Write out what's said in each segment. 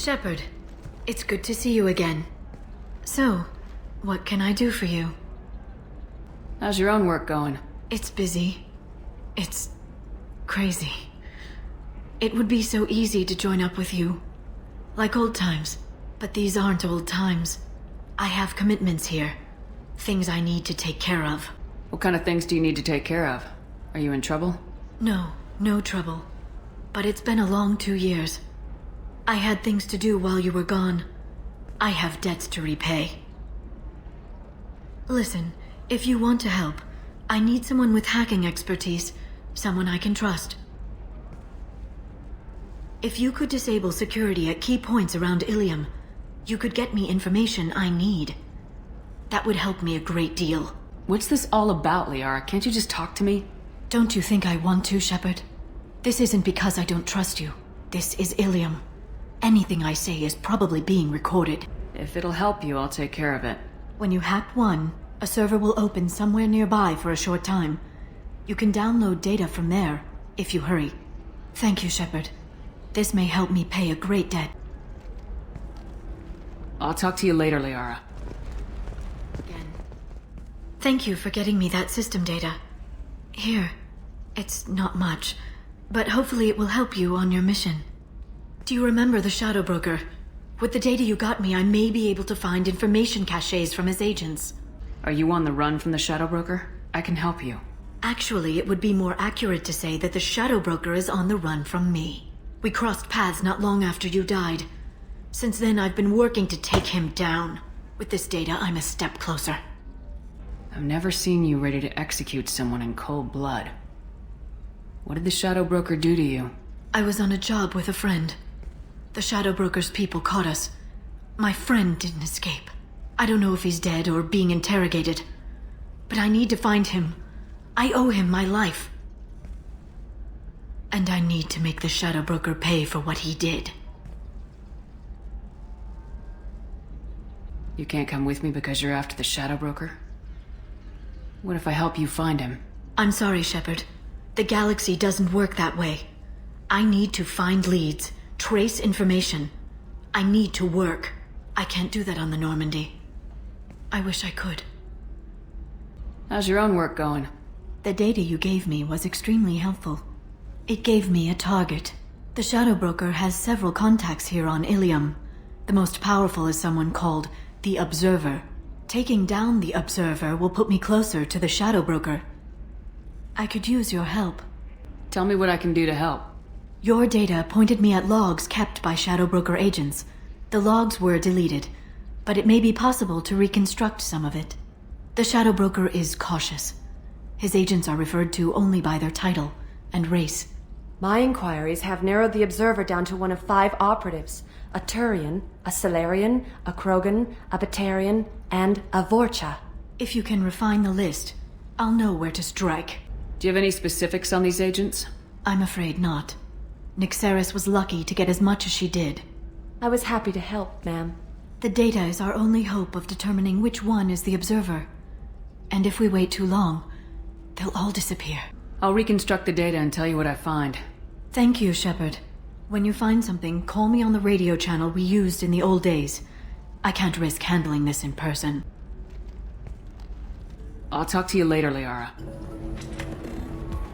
Shepard, it's good to see you again. So, what can I do for you? How's your own work going? It's busy. It's crazy. It would be so easy to join up with you. Like old times. But these aren't old times. I have commitments here. Things I need to take care of. What kind of things do you need to take care of? Are you in trouble? No trouble. But it's been a long 2 years. I had things to do while you were gone. I have debts to repay. Listen, if you want to help, I need someone with hacking expertise. Someone I can trust. If you could disable security at key points around Ilium, you could get me information I need. That would help me a great deal. What's this all about, Liara? Can't you just talk to me? Don't you think I want to, Shepard? This isn't because I don't trust you. This is Ilium. Anything I say is probably being recorded. If it'll help you, I'll take care of it. When you hack one, a server will open somewhere nearby for a short time. You can download data from there, if you hurry. Thank you, Shepard. This may help me pay a great debt. I'll talk to you later, Liara. Again. Thank you for getting me that system data. Here. It's not much, but hopefully it will help you on your mission. Do you remember the Shadow Broker? With the data you got me, I may be able to find information caches from his agents. Are you on the run from the Shadow Broker? I can help you. Actually, it would be more accurate to say that the Shadow Broker is on the run from me. We crossed paths not long after you died. Since then, I've been working to take him down. With this data, I'm a step closer. I've never seen you ready to execute someone in cold blood. What did the Shadow Broker do to you? I was on a job with a friend. The Shadow Broker's people caught us. My friend didn't escape. I don't know if he's dead or being interrogated. But I need to find him. I owe him my life. And I need to make the Shadow Broker pay for what he did. You can't come with me because you're after the Shadow Broker? What if I help you find him? I'm sorry, Shepard. The galaxy doesn't work that way. I need to find leads, trace information. I need to work. I can't do that on the Normandy. I wish I could. How's your own work going? The data you gave me was extremely helpful. It gave me a target. The Shadow Broker has several contacts here on Ilium. The most powerful is someone called the Observer. Taking down the Observer will put me closer to the Shadow Broker. I could use your help. Tell me what I can do to help. Your data pointed me at logs kept by Shadow Broker agents. The logs were deleted, but it may be possible to reconstruct some of it. The Shadow Broker is cautious. His agents are referred to only by their title and race. My inquiries have narrowed the Observer down to one of 5 operatives. A Turian, a Solarian, a Krogan, a Batarian, and a Vorcha. If you can refine the list, I'll know where to strike. Do you have any specifics on these agents? I'm afraid not. Nyxeris was lucky to get as much as she did. I was happy to help, ma'am. The data is our only hope of determining which one is the Observer. And if we wait too long, they'll all disappear. I'll reconstruct the data and tell you what I find. Thank you, Shepard. When you find something, call me on the radio channel we used in the old days. I can't risk handling this in person. I'll talk to you later, Liara.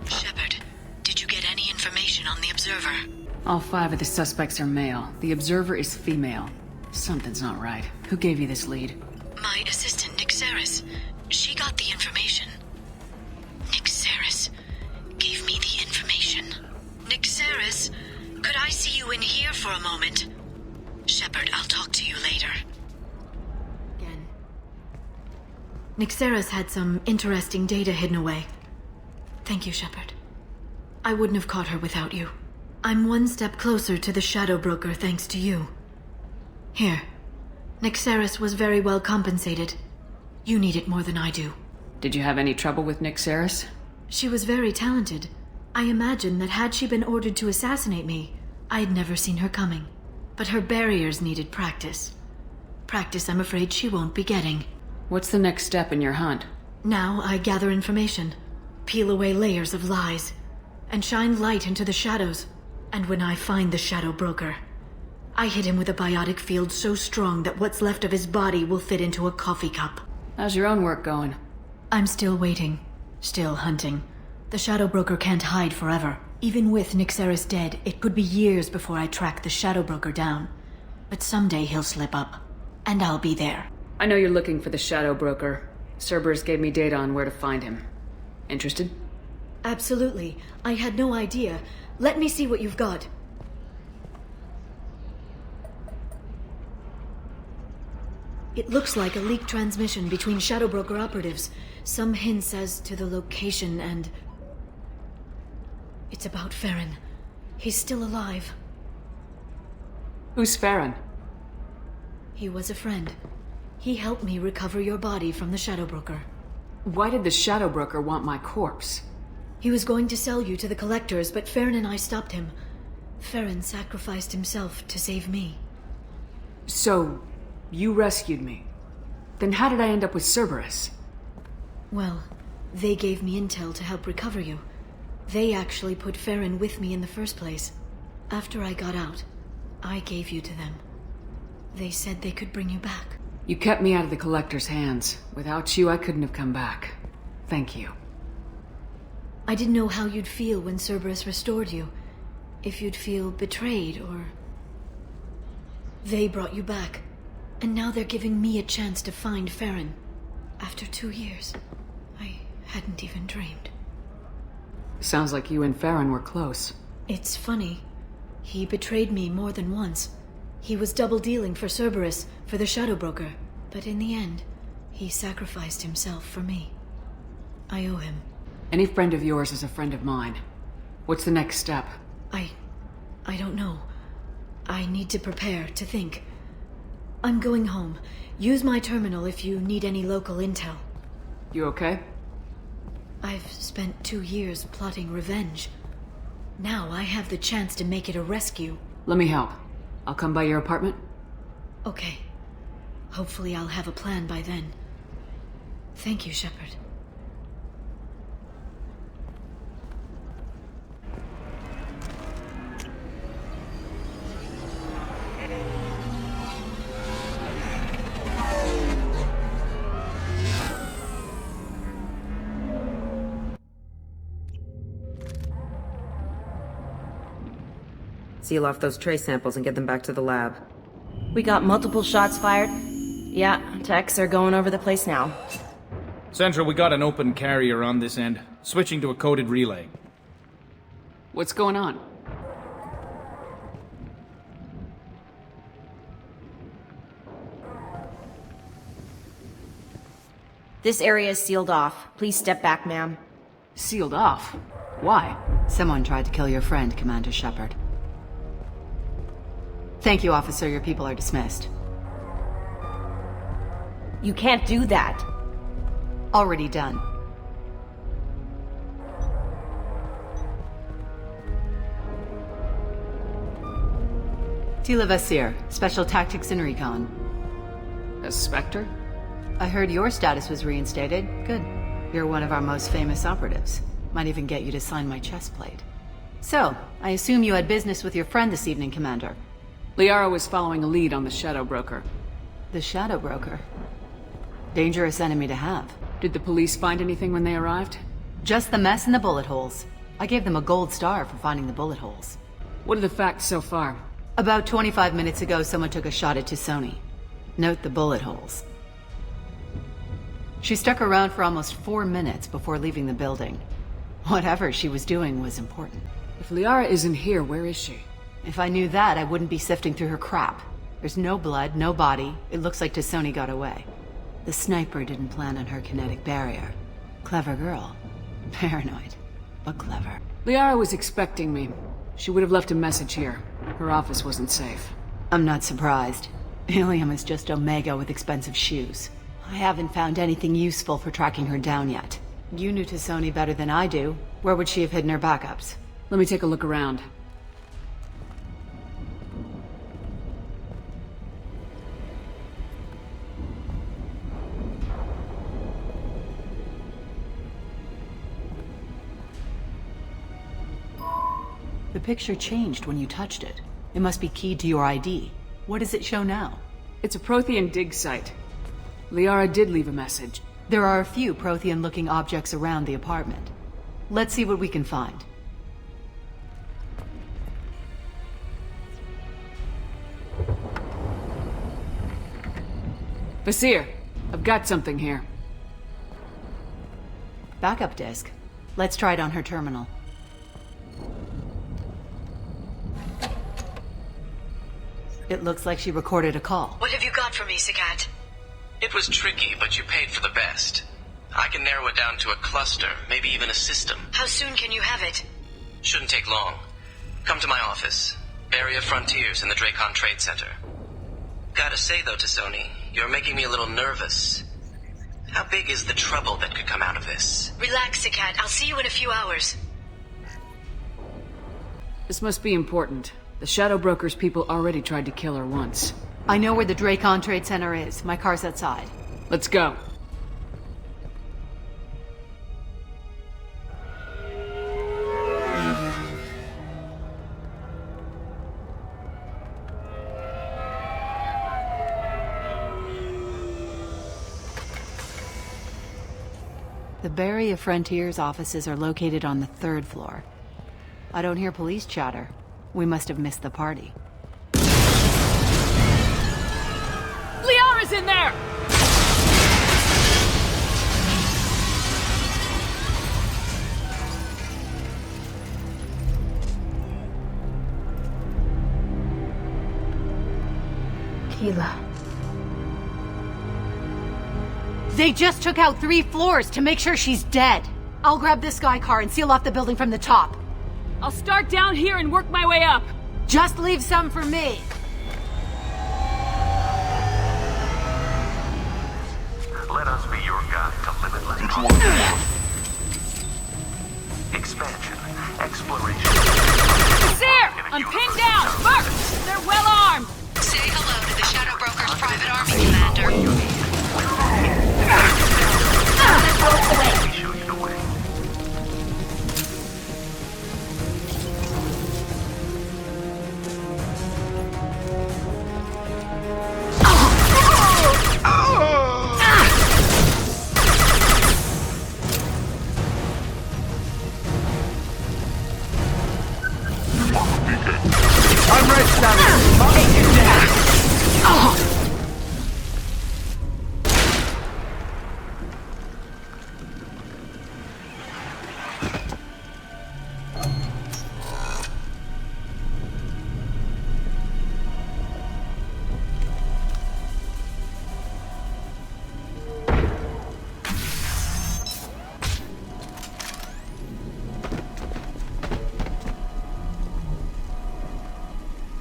Shepard, did you get any information on the Observer? All 5 of the suspects are male. The Observer is female. Something's not right. Who gave you this lead? My assistant, Nyxeris. She got the information. Nyxeris gave me the information. Nyxeris, could I see you in here for a moment? Shepard, I'll talk to you later. Again. Nyxeris had some interesting data hidden away. Thank you, Shepard. I wouldn't have caught her without you. I'm one step closer to the Shadow Broker thanks to you. Here. Nyxeris was very well compensated. You need it more than I do. Did you have any trouble with Nyxeris? She was very talented. I imagine that had she been ordered to assassinate me, I had never seen her coming. But her barriers needed practice. Practice I'm afraid she won't be getting. What's the next step in your hunt? Now I gather information, peel away layers of lies, and shine light into the shadows. And when I find the Shadow Broker, I hit him with a biotic field so strong that what's left of his body will fit into a coffee cup. How's your own work going? I'm still waiting. Still hunting. The Shadow Broker can't hide forever. Even with Nyxeris dead, it could be years before I track the Shadow Broker down. But someday he'll slip up. And I'll be there. I know you're looking for the Shadow Broker. Cerberus gave me data on where to find him. Interested? Absolutely. I had no idea. Let me see what you've got. It looks like a leaked transmission between Shadow Broker operatives. Some hints as to the location and... It's about Farron. He's still alive. Who's Farron? He was a friend. He helped me recover your body from the Shadow Broker. Why did the Shadow Broker want my corpse? He was going to sell you to the collectors, but Farron and I stopped him. Farron sacrificed himself to save me. So, you rescued me. Then how did I end up with Cerberus? Well, they gave me intel to help recover you. They actually put Farron with me in the first place. After I got out, I gave you to them. They said they could bring you back. You kept me out of the collector's hands. Without you, I couldn't have come back. Thank you. I didn't know how you'd feel when Cerberus restored you. If you'd feel betrayed, or... They brought you back. And now they're giving me a chance to find Farron. After 2 years. I hadn't even dreamed. Sounds like you and Farron were close. It's funny. He betrayed me more than once. He was double-dealing for Cerberus, for the Shadow Broker. But in the end, he sacrificed himself for me. I owe him. Any friend of yours is a friend of mine. What's the next step? I don't know. I need to prepare, to think. I'm going home. Use my terminal if you need any local intel. You okay? I've spent 2 years plotting revenge. Now I have the chance to make it a rescue. Let me help. I'll come by your apartment. Okay. Hopefully I'll have a plan by then. Thank you, Shepard. Seal off those trace samples and get them back to the lab. We got multiple shots fired. Yeah, techs are going over the place now. Central, we got an open carrier on this end. Switching to a coded relay. What's going on? This area is sealed off. Please step back, ma'am. Sealed off? Why? Someone tried to kill your friend, Commander Shepard. Thank you, officer. Your people are dismissed. You can't do that. Already done. Tila Vasir, Special Tactics and Recon. A Spectre? I heard your status was reinstated. Good. You're one of our most famous operatives. Might even get you to sign my chest plate. So, I assume you had business with your friend this evening, Commander. Liara was following a lead on the Shadow Broker. The Shadow Broker? Dangerous enemy to have. Did the police find anything when they arrived? Just the mess and the bullet holes. I gave them a gold star for finding the bullet holes. What are the facts so far? About 25 minutes ago, someone took a shot at T'Soni. Note the bullet holes. She stuck around for almost 4 minutes before leaving the building. Whatever she was doing was important. If Liara isn't here, where is she? If I knew that, I wouldn't be sifting through her crap. There's no blood, no body. It looks like T'Soni got away. The sniper didn't plan on her kinetic barrier. Clever girl. Paranoid, but clever. Liara was expecting me. She would have left a message here. Her office wasn't safe. I'm not surprised. Ilium is just Omega with expensive shoes. I haven't found anything useful for tracking her down yet. You knew T'Soni better than I do. Where would she have hidden her backups? Let me take a look around. The picture changed when you touched it. It must be keyed to your ID. What does it show now? It's a Prothean dig site. Liara did leave a message. There are a few Prothean-looking objects around the apartment. Let's see what we can find. Vasir, I've got something here. Backup disk. Let's try it on her terminal. It looks like she recorded a call. What have you got for me, Sekat? It was tricky, but you paid for the best. I can narrow it down to a cluster, maybe even a system. How soon can you have it? Shouldn't take long. Come to my office. Barrier Frontiers in the Dracon Trade Center. Gotta say though, T'Soni, you're making me a little nervous. How big is the trouble that could come out of this? Relax, Sekat. I'll see you in a few hours. This must be important. The Shadow Broker's people already tried to kill her once. I know where the Dracon Trade Center is. My car's outside. Let's go. The Barrier Frontiers offices are located on the 3rd floor. I don't hear police chatter. We must have missed the party. Liara's in there! Keela. They just took out 3 floors to make sure she's dead. I'll grab this sky car and seal off the building from the top. I'll start down here and work my way up. Just leave some for me. Let us be your guide to limitless expansion, exploration. Vasir! I'm pinned down! First! They're well armed! Say hello to the Shadow Broker's private army, Commander. We show you the way. I'm right, Sammy. Take it down.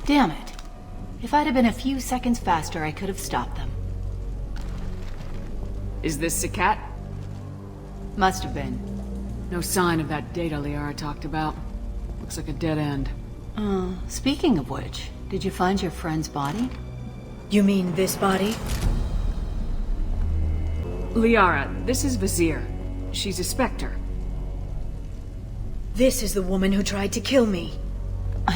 Damn it. If I'd have been a few seconds faster, I could have stopped them. Is this Sekat? Must have been. No sign of that data Liara talked about. Looks like a dead end. Speaking of which, did you find your friend's body? You mean this body? Liara, this is Vasir. She's a Spectre. This is the woman who tried to kill me.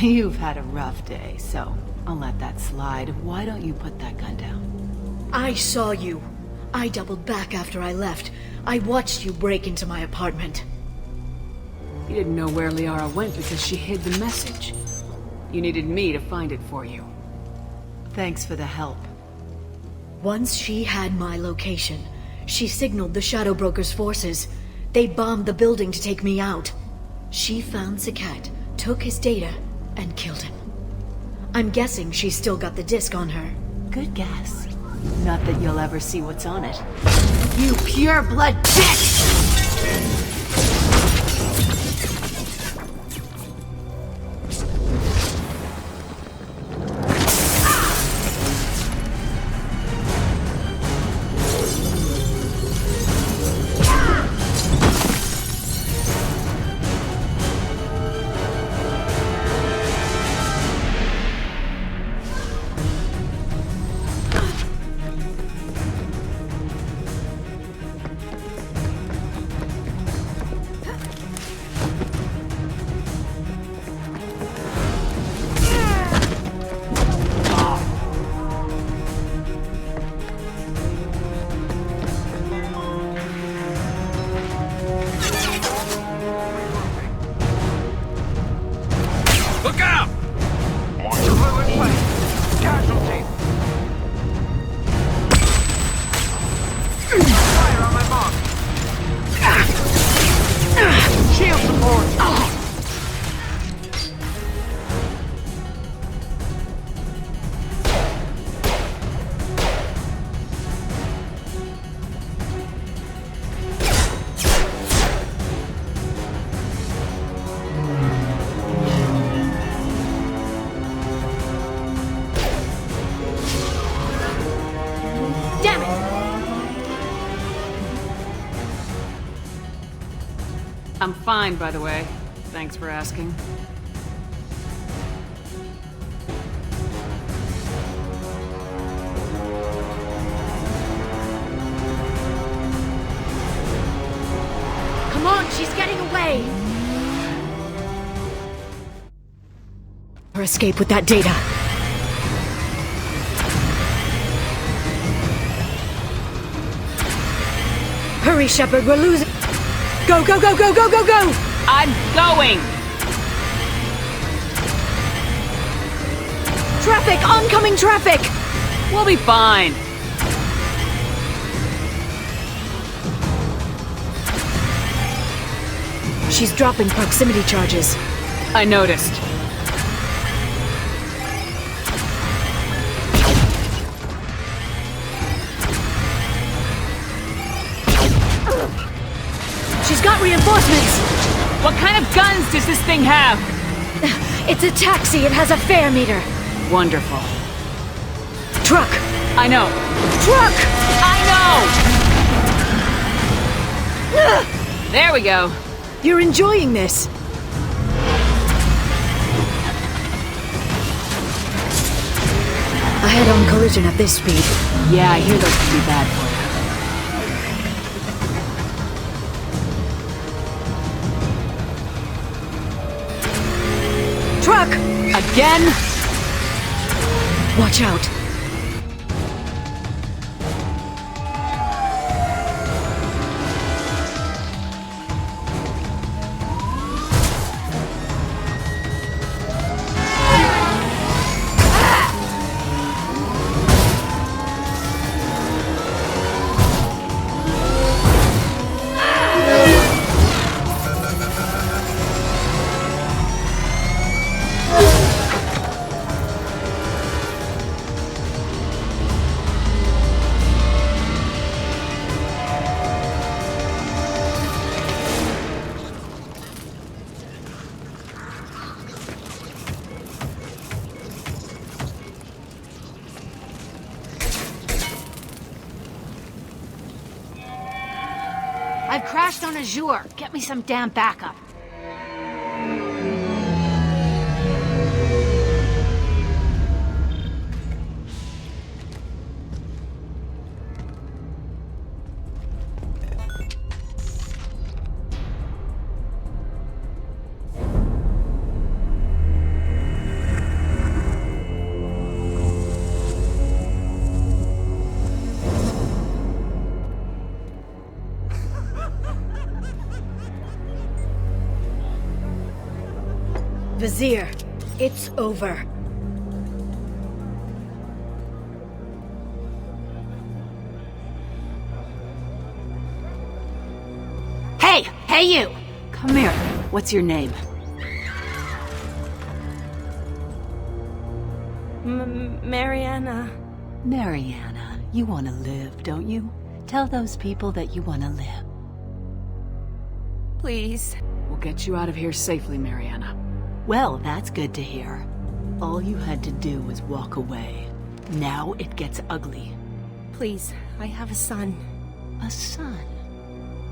You've had a rough day, so I'll let that slide. Why don't you put that gun down? I saw you. I doubled back after I left. I watched you break into my apartment. You didn't know where Liara went because she hid the message. You needed me to find it for you. Thanks for the help. Once she had my location, she signaled the Shadow Broker's forces. They bombed the building to take me out. She found Sekat, took his data, and killed him. I'm guessing she's still got the disc on her. Good guess. Not that you'll ever see what's on it. You pure-blood bitch! Fire on my mark. Shield support. Damn it! I'm fine, by the way. Thanks for asking. Come on, she's getting away! Or escape with that data. Hurry, Shepard, we're losing. Go, go, go, go, go, go, go! I'm going! Traffic! Oncoming traffic! We'll be fine. She's dropping proximity charges. I noticed. She's got reinforcements! What kind of guns does this thing have? It's a taxi. It has a fare meter. Wonderful. Truck! I know. Truck! I know! There we go. You're enjoying this. A head-on collision at this speed. Yeah, I hear those can be bad for you. Truck! Again? Watch out. I've crashed on Azure. Get me some damn backup. Vizier, it's over. Hey! Hey you! Come here. What's your name? Mariana. Mariana, you want to live, don't you? Tell those people that you want to live. Please. We'll get you out of here safely, Mariana. Well, that's good to hear. All you had to do was walk away. Now it gets ugly. Please, I have a son. A son?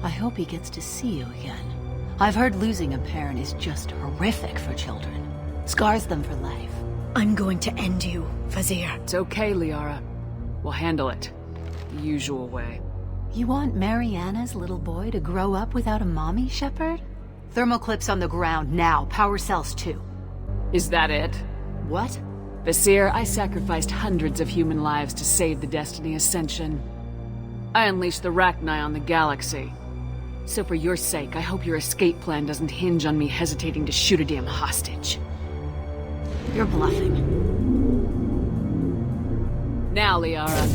I hope he gets to see you again. I've heard losing a parent is just horrific for children. Scars them for life. I'm going to end you, Vizier. It's okay, Liara. We'll handle it. The usual way. You want Mariana's little boy to grow up without a mommy, Shepard? Thermoclips on the ground now. Power cells too. Is that it? What? Basir, I sacrificed hundreds of human lives to save the Destiny Ascension. I unleashed the Rachni on the galaxy. So for your sake, I hope your escape plan doesn't hinge on me hesitating to shoot a damn hostage. You're bluffing. Now, Liara.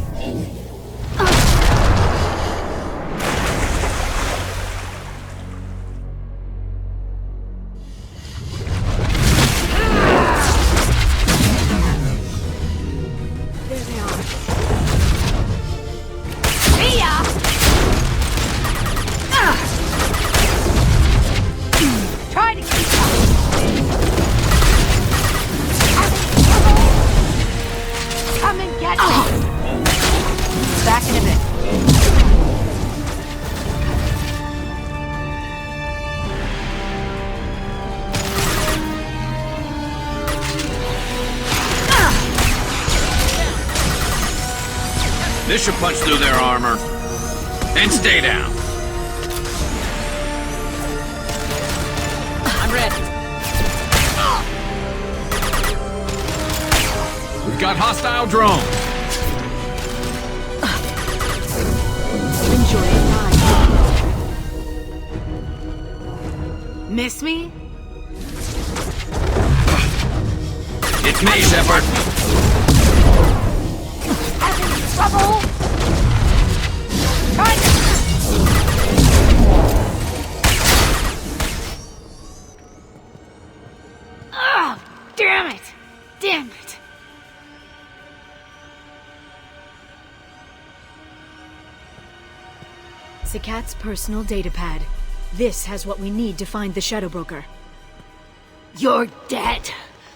in a bit. This should punch through their armor. And stay down. I'm ready. We've got hostile drones. Enjoy your ride. Miss me? It's me, Shepard. Having trouble? Try Ah, damn it! Damn it! Sekat's personal datapad. This has what we need to find the Shadow Broker. You're dead.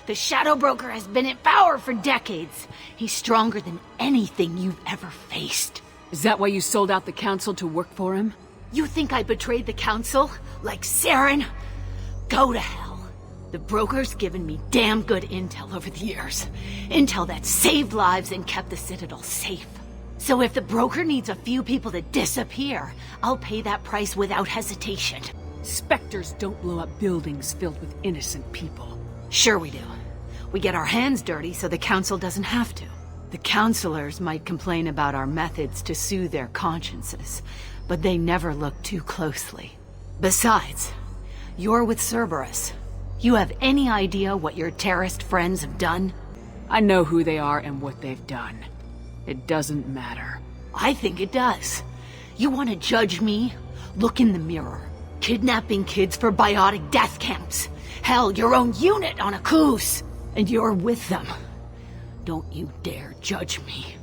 The Shadow Broker has been in power for decades. He's stronger than anything you've ever faced. Is that why you sold out the Council to work for him? You think I betrayed the Council? Like Saren? Go to hell. The Broker's given me damn good intel over the years. Intel that saved lives and kept the Citadel safe. So if the Broker needs a few people to disappear, I'll pay that price without hesitation. Spectres don't blow up buildings filled with innocent people. Sure we do. We get our hands dirty so the Council doesn't have to. The Councilors might complain about our methods to soothe their consciences, but they never look too closely. Besides, you're with Cerberus. You have any idea what your terrorist friends have done? I know who they are and what they've done. It doesn't matter. I think it does. You want to judge me? Look in the mirror. Kidnapping kids for biotic death camps. Hell, your own unit on a cruise. And you're with them. Don't you dare judge me.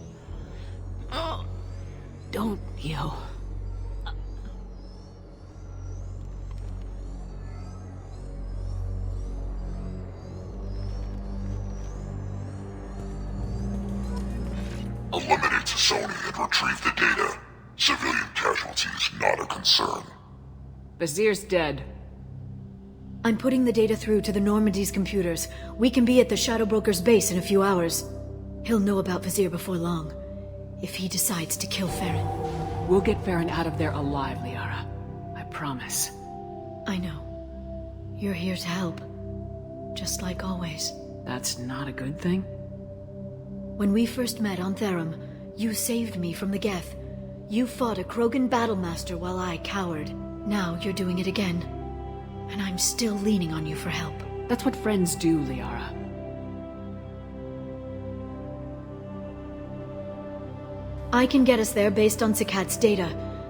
Oh, don't you? Eliminate T'Soni and retrieve the data. Civilian casualties not a concern. Vizier's dead. I'm putting the data through to the Normandy's computers. We can be at the Shadow Broker's base in a few hours. He'll know about Vizier before long, if he decides to kill Farron. We'll get Farron out of there alive, Liara. I promise. I know. You're here to help. Just like always. That's not a good thing? When we first met on Therum, you saved me from the Geth. You fought a Krogan battlemaster while I cowered. Now you're doing it again. And I'm still leaning on you for help. That's what friends do, Liara. I can get us there based on Sekat's data.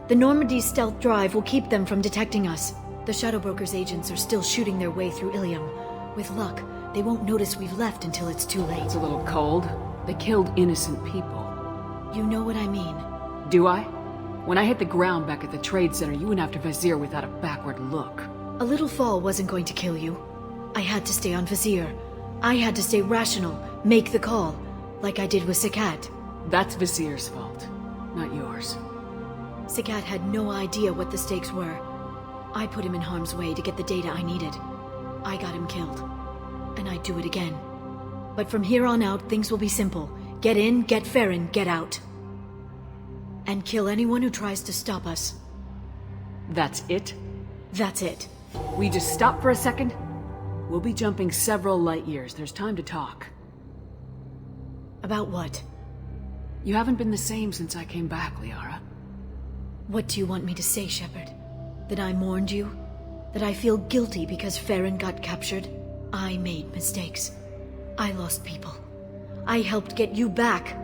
The Normandy's stealth drive will keep them from detecting us. The Shadow Broker's agents are still shooting their way through Ilium. With luck, they won't notice we've left until it's too late. It's a little cold. They killed innocent people. You know what I mean. Do I? When I hit the ground back at the trade center, you went after Vizier without a backward look. A little fall wasn't going to kill you. I had to stay on Vizier. I had to stay rational, make the call, like I did with Sekat. That's Vizier's fault, not yours. Sekat had no idea what the stakes were. I put him in harm's way to get the data I needed. I got him killed. And I'd do it again. But from here on out, things will be simple. Get in, get Farron, get out. And kill anyone who tries to stop us. That's it? That's it. We just stop for a second? We'll be jumping several light years. There's time to talk. About what? You haven't been the same since I came back, Liara. What do you want me to say, Shepard? That I mourned you? That I feel guilty because Farron got captured? I made mistakes. I lost people. I helped get you back.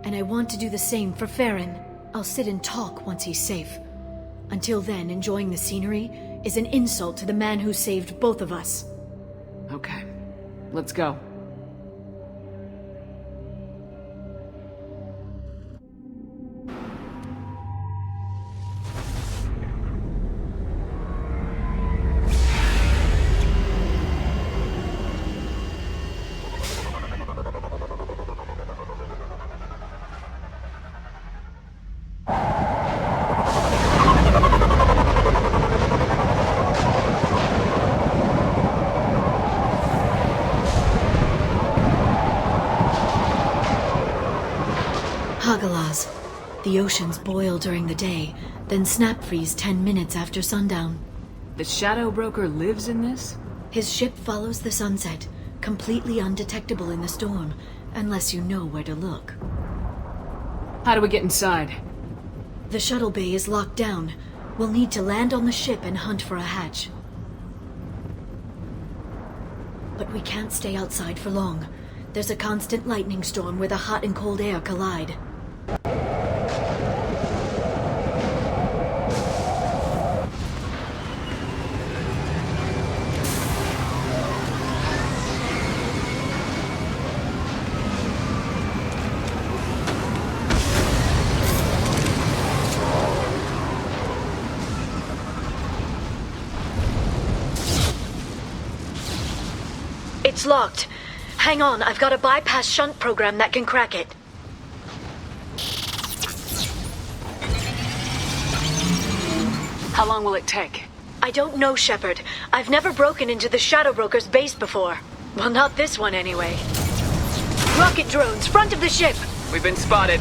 And I want to do the same for Farron. I'll sit and talk once he's safe. Until then, enjoying the scenery is an insult to the man who saved both of us. Okay. Let's go. The oceans boil during the day, then snap freeze 10 minutes after sundown. The Shadow Broker lives in this? His ship follows the sunset, completely undetectable in the storm, unless you know where to look. How do we get inside? The shuttle bay is locked down. We'll need to land on the ship and hunt for a hatch. But we can't stay outside for long. There's a constant lightning storm where the hot and cold air collide. It's locked. Hang on, I've got a bypass shunt program that can crack it. How long will it take? I don't know, Shepard. I've never broken into the Shadow Broker's base before. Well, not this one anyway. Rocket drones, front of the ship! We've been spotted.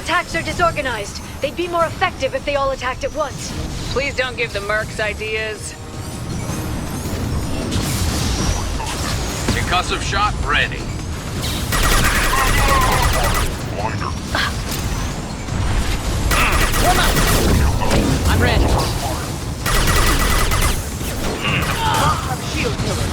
Attacks are disorganized. They'd be more effective if they all attacked at once. Please don't give the mercs ideas. Concussive shot ready. I'm ready. Shield killer.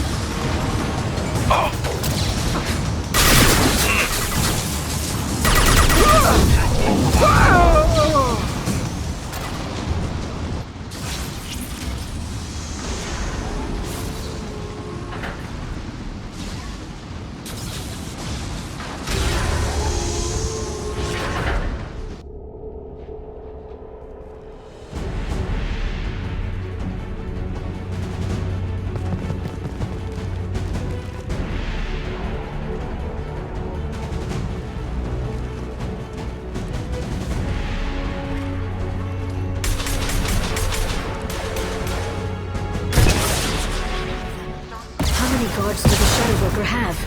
Guards does the Shadow Broker have?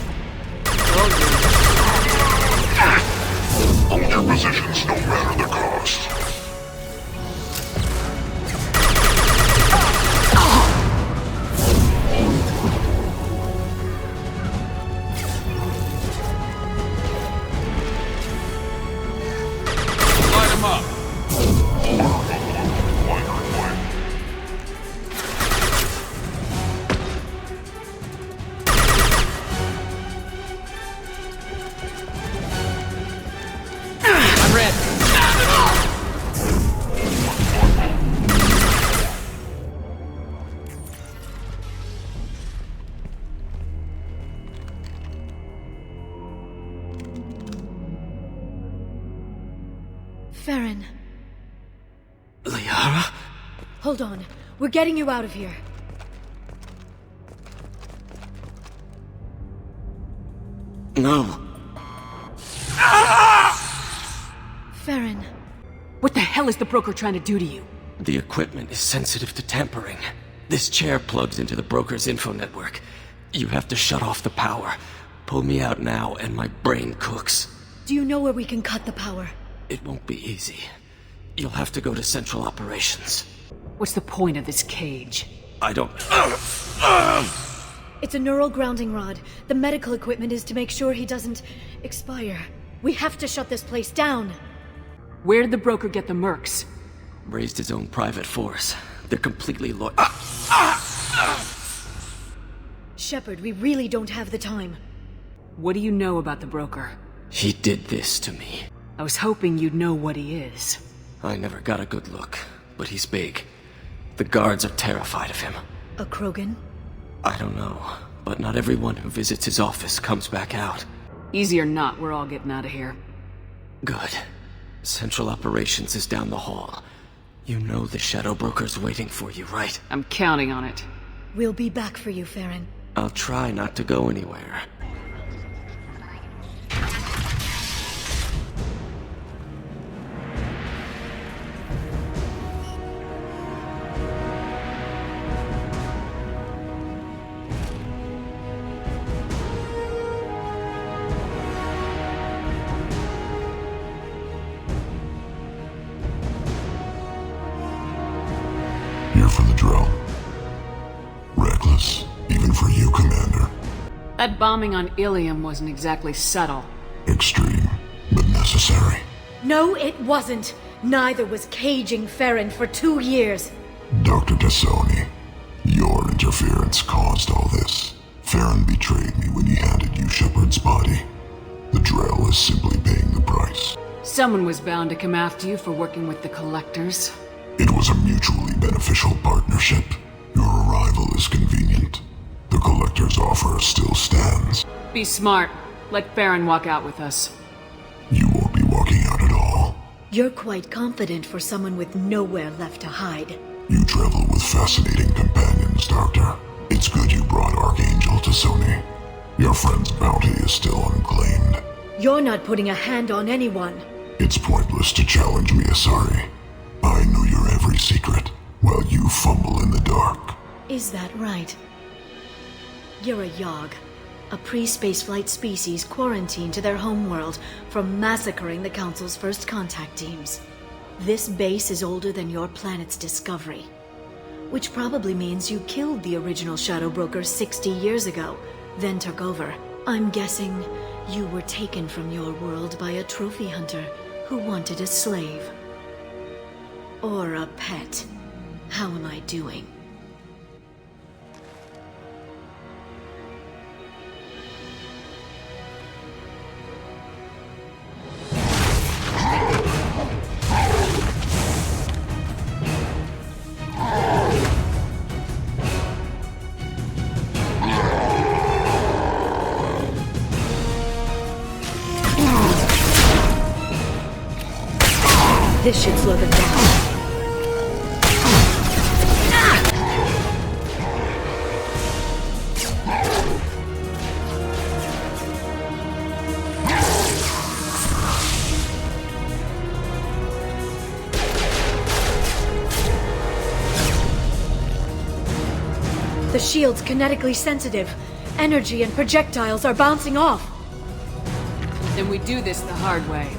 Hold your positions no matter the cost. Light him up. Farron. Liara? Hold on. We're getting you out of here. No. Farron. What the hell is the broker trying to do to you? The equipment is sensitive to tampering. This chair plugs into the broker's info network. You have to shut off the power. Pull me out now and my brain cooks. Do you know where we can cut the power? It won't be easy. You'll have to go to Central Operations. What's the point of this cage? I don't... It's a neural grounding rod. The medical equipment is to make sure he doesn't expire. We have to shut this place down. Where did the broker get the mercs? Raised his own private force. They're completely Shepard, we really don't have the time. What do you know about the broker? He did this to me. I was hoping you'd know what he is. I never got a good look, but he's big. The guards are terrified of him. A Krogan? I don't know, but not everyone who visits his office comes back out. Easy or not, we're all getting out of here. Good. Central Operations is down the hall. You know the Shadow Broker's waiting for you, right? I'm counting on it. We'll be back for you, Farron. I'll try not to go anywhere. That bombing on Ilium wasn't exactly subtle. Extreme, but necessary. No, it wasn't. Neither was caging Farron for 2 years. Dr. T'Soni, your interference caused all this. Farron betrayed me when he handed you Shepard's body. The Drell is simply paying the price. Someone was bound to come after you for working with the Collectors. It was a mutually beneficial partnership. Your arrival is convenient. The Collector's offer still stands. Be smart. Let Farron walk out with us. You won't be walking out at all. You're quite confident for someone with nowhere left to hide. You travel with fascinating companions, Doctor. It's good you brought Archangel T'Soni. Your friend's bounty is still unclaimed. You're not putting a hand on anyone. It's pointless to challenge me, Asari. I know your every secret, while you fumble in the dark. Is that right? You're a Yogg, a pre-spaceflight species quarantined to their homeworld from massacring the Council's first contact teams. This base is older than your planet's discovery, which probably means you killed the original Shadow Broker 60 years ago, then took over. I'm guessing you were taken from your world by a trophy hunter who wanted a slave. Or a pet. How am I doing? This should slow them down. The shield's kinetically sensitive. Energy and projectiles are bouncing off. Then we do this the hard way.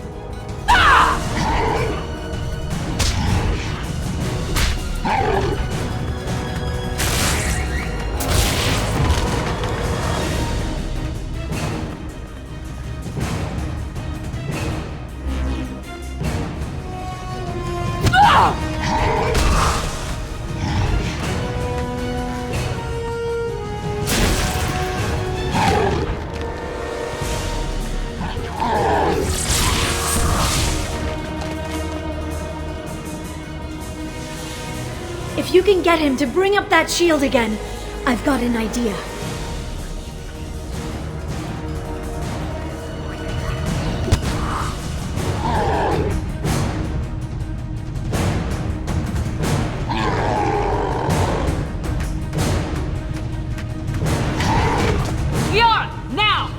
If you can get him to bring up that shield again, I've got an idea. Liara, now!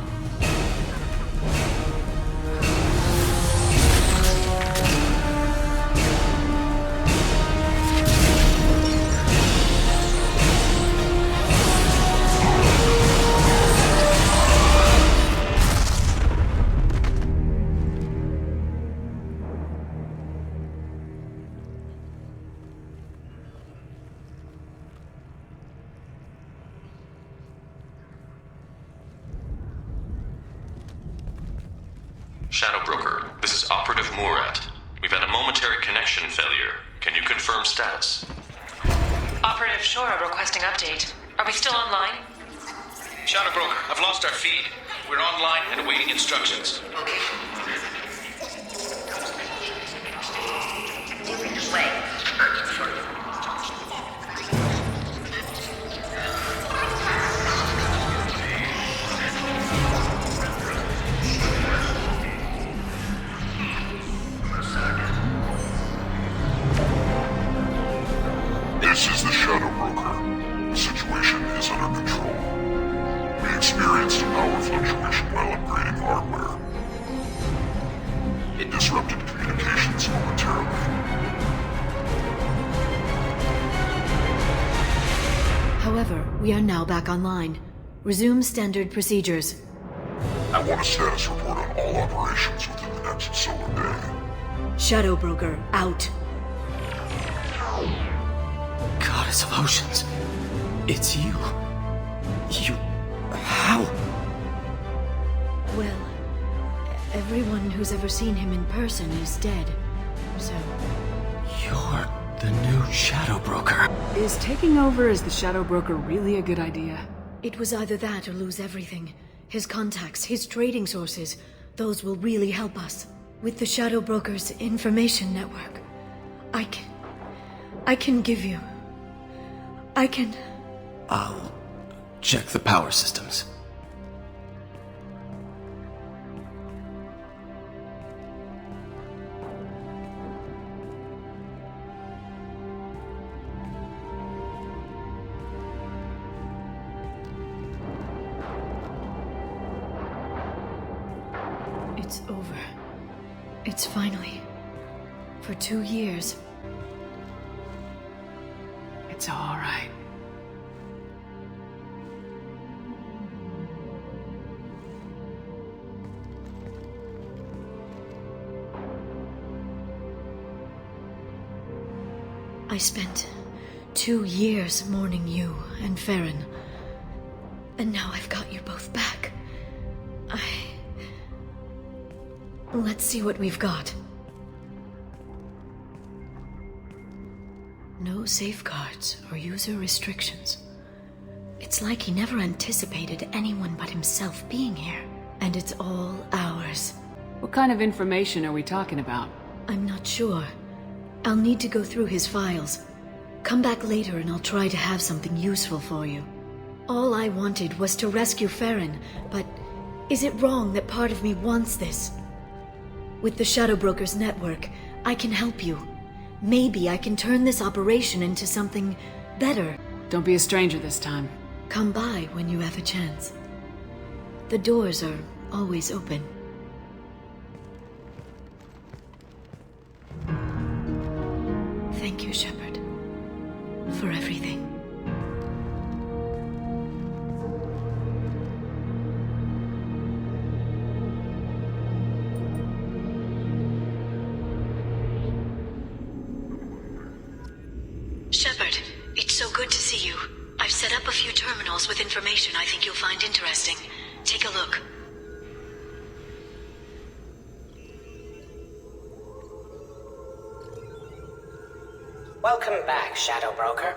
Shadow Broker, this is Operative Murat. We've had a momentary connection failure. Can you confirm status? Operative Shora requesting update. Are we still online? Shadow Broker, I've lost our feed. We're online and awaiting instructions. This is the Shadow Broker. The situation is under control. We experienced a power fluctuation while upgrading hardware. It disrupted communications momentarily. However, we are now back online. Resume standard procedures. I want a status report on all operations within the next solar day. Shadow Broker, out. Goddess of Oceans. It's you. How? Well, everyone who's ever seen him in person is dead, so... You're the new Shadow Broker. Is taking over as the Shadow Broker really a good idea? It was either that or lose everything. His contacts, his trading sources, those will really help us. With the Shadow Broker's information network, I can give you... I'll check the power systems. It's over. It's finally. For 2 years. It's all right. I spent 2 years mourning you and Farron. And now I've got you both back. Let's see what we've got. No safeguards or user restrictions. It's like he never anticipated anyone but himself being here. And it's all ours. What kind of information are we talking about? I'm not sure. I'll need to go through his files. Come back later and I'll try to have something useful for you. All I wanted was to rescue Farron, but is it wrong that part of me wants this? With the Shadow Broker's network, I can help you. Maybe I can turn this operation into something better. Don't be a stranger this time. Come by when you have a chance. The doors are always open. Thank you, Shepard, for everything. Shepard, it's so good to see you. I've set up a few terminals with information I think you'll find interesting. Take a look. Welcome back, Shadow Broker.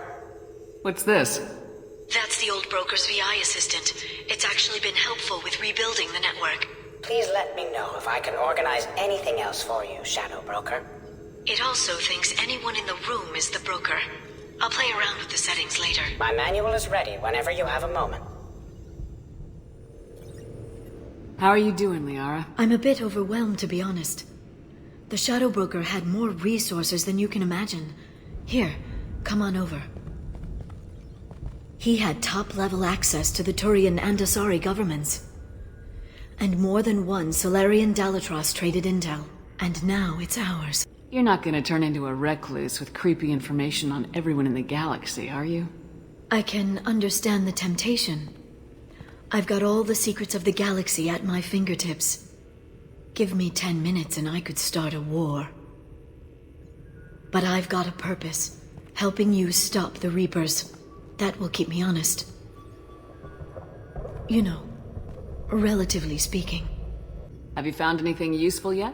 What's this? That's the old broker's VI assistant. It's actually been helpful with rebuilding the network. Please let me know if I can organize anything else for you, Shadow Broker. It also thinks anyone in the room is the broker. I'll play around with the settings later. My manual is ready whenever you have a moment. How are you doing, Liara? I'm a bit overwhelmed, to be honest. The Shadow Broker had more resources than you can imagine. Here, come on over. He had top-level access to the Turian and Asari governments. And more than one Solarian Dalatros traded intel. And now it's ours. You're not gonna turn into a recluse with creepy information on everyone in the galaxy, are you? I can understand the temptation. I've got all the secrets of the galaxy at my fingertips. Give me 10 minutes and I could start a war. But I've got a purpose. Helping you stop the Reapers. That will keep me honest. You know, relatively speaking. Have you found anything useful yet?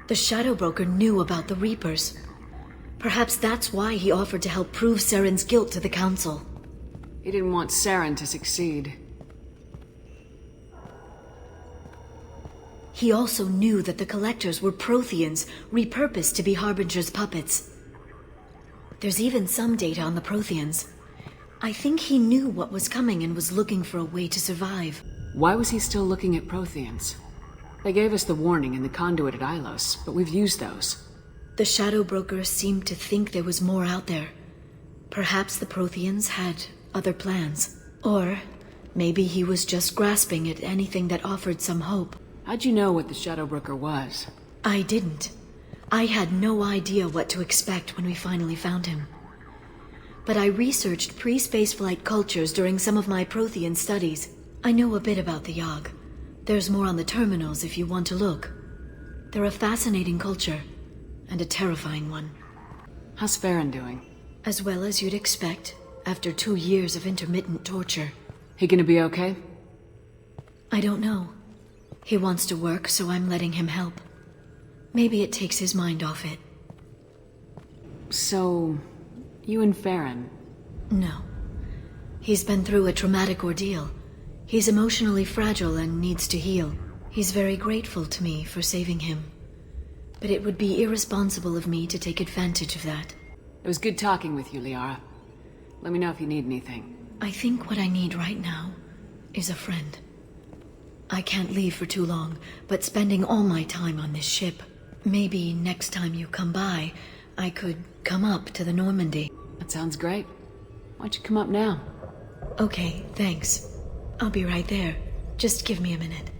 The Shadow Broker knew about the Reapers. Perhaps that's why he offered to help prove Saren's guilt to the Council. He didn't want Saren to succeed. He also knew that the Collectors were Protheans, repurposed to be Harbinger's puppets. There's even some data on the Protheans. I think he knew what was coming and was looking for a way to survive. Why was he still looking at Protheans? They gave us the warning in the conduit at Ilos, but we've used those. The Shadow Broker seemed to think there was more out there. Perhaps the Protheans had other plans. Or maybe he was just grasping at anything that offered some hope. How'd you know what the Shadow Broker was? I didn't. I had no idea what to expect when we finally found him. But I researched pre-spaceflight cultures during some of my Prothean studies. I know a bit about the Yogg. There's more on the terminals if you want to look. They're a fascinating culture, and a terrifying one. How's Farron doing? As well as you'd expect, after 2 years of intermittent torture. He gonna be okay? I don't know. He wants to work, so I'm letting him help. Maybe it takes his mind off it. So, you and Farron? No. He's been through a traumatic ordeal. He's emotionally fragile and needs to heal. He's very grateful to me for saving him. But it would be irresponsible of me to take advantage of that. It was good talking with you, Liara. Let me know if you need anything. I think what I need right now is a friend. I can't leave for too long, but spending all my time on this ship. Maybe next time you come by, I could come up to the Normandy. That sounds great. Why don't you come up now? Okay, thanks. I'll be right there. Just give me a minute.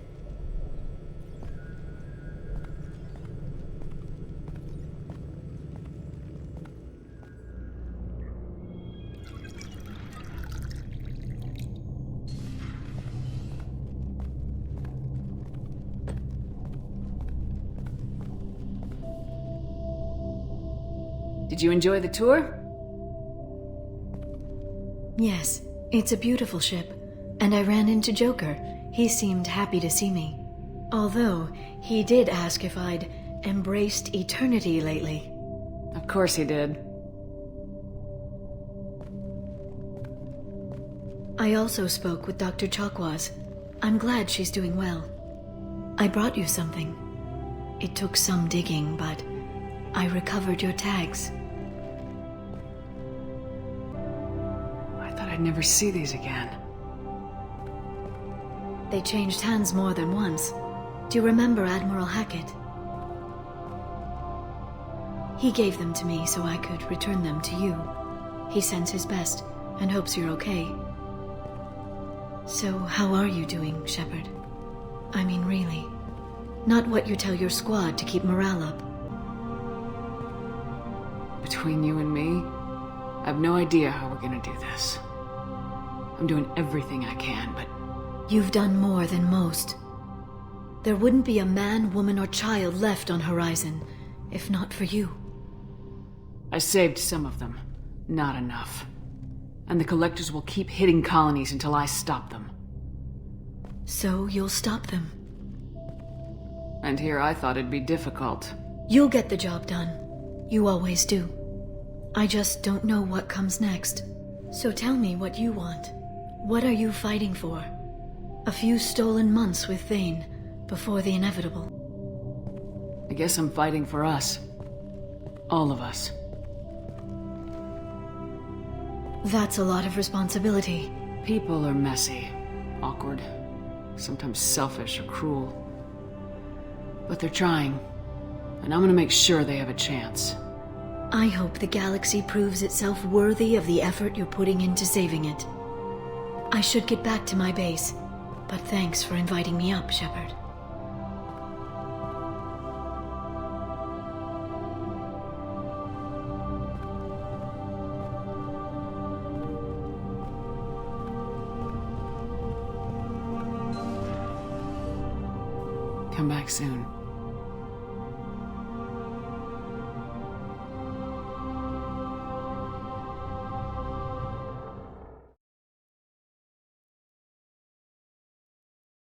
Did you enjoy the tour? Yes, it's a beautiful ship. And I ran into Joker. He seemed happy to see me. Although, he did ask if I'd embraced eternity lately. Of course he did. I also spoke with Dr. Chakwas. I'm glad she's doing well. I brought you something. It took some digging, but I recovered your tags. I thought I'd never see these again. They changed hands more than once. Do you remember Admiral Hackett? He gave them to me so I could return them to you. He sends his best and hopes you're okay. So, how are you doing, Shepard? I mean, really. Not what you tell your squad to keep morale up. Between you and me, I have no idea how we're gonna do this. I'm doing everything I can, but... You've done more than most. There wouldn't be a man, woman, or child left on Horizon, if not for you. I saved some of them. Not enough. And the Collectors will keep hitting colonies until I stop them. So you'll stop them? And here I thought it'd be difficult. You'll get the job done. You always do. I just don't know what comes next. So tell me what you want. What are you fighting for? A few stolen months with Thane, before the inevitable. I guess I'm fighting for us. All of us. That's a lot of responsibility. People are messy, awkward, sometimes selfish or cruel. But they're trying, and I'm gonna make sure they have a chance. I hope the galaxy proves itself worthy of the effort you're putting into saving it. I should get back to my base, but thanks for inviting me up, Shepard. Come back soon.